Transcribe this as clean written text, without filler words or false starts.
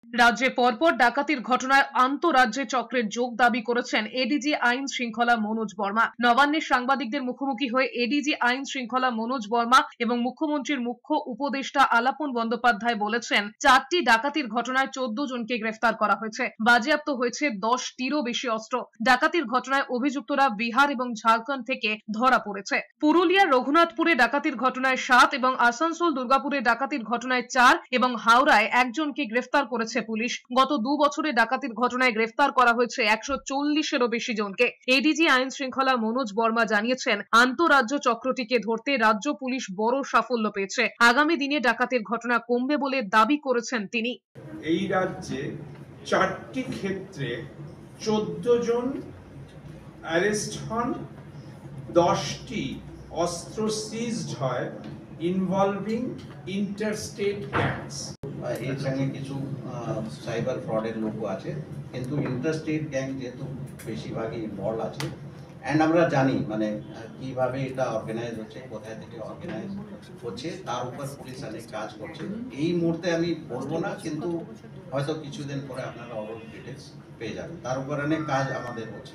রাজ্যে পরপর ডাকাতির ঘটনায় আন্তঃরাজ্যে চক্রের যোগ দাবি করেছেন এডিজি আইন শৃঙ্খলা মনোজ বর্মা। নবান্নের সাংবাদিকদের মুখোমুখি হয়ে এডিজি আইন শৃঙ্খলা মনোজ বর্মা এবং মুখ্যমন্ত্রীর মুখ্য উপদেষ্টা আলাপন বন্দ্যোপাধ্যায় বলেছেন, 4টি ডাকাতির ঘটনায় 14 জনকে গ্রেফতার করা হয়েছে, বাজেয়াপ্ত হয়েছে 10টিরও বেশি অস্ত্র। ডাকাতির ঘটনায় অভিযুক্তরা বিহার এবং ঝাড়খণ্ড থেকে ধরা পড়েছে। পুরুলিয়ার রঘুনাথপুরে ডাকাতির ঘটনায় 7 এবং আসানসোল দুর্গাপুরে ডাকাতির ঘটনায় 4 এবং হাওড়ায় একজনকে গ্রেফতার করেছে পুলিশ। গত 2 বছরে ডাকাতির ঘটনায় গ্রেফতার করা হয়েছে 140-এরও বেশি জনকে। এডিজি আইন শৃঙ্খলা মনোজ বর্মা জানিয়েছেন, আন্তঃরাজ্য চক্রটিকে ধরতে রাজ্য পুলিশ বড় সাফল্য পেয়েছে। আগামী দিনে ডাকাতির ঘটনা কমবে বলে দাবি করেছেন তিনি। এই রাজ্যে 4টি ক্ষেত্রে 14 জন অ্যারেস্ট হন, 10টি অস্ত্র সিজড হয় ইনভলভিং ইন্টারস্টেট গ্যাংস। এর সঙ্গে কিছু সাইবার ফ্রডের লোকও আছে, কিন্তু ইন্টারস্টেট গ্যাং যেহেতু বেশিরভাগই ইনভলভ আছে, অ্যান্ড আমরা জানি মানে কিভাবে এটা অর্গানাইজ হচ্ছে, কোথায় থেকে অর্গানাইজ হচ্ছে, তার উপর পুলিশ অনেক কাজ করছে। এই মুহূর্তে আমি বলবো না, কিন্তু হয়তো কিছুদিন পরে আপনারা অল ডিটেলস পেয়ে যাবেন। তার উপর অনেক কাজ আমাদের হচ্ছে।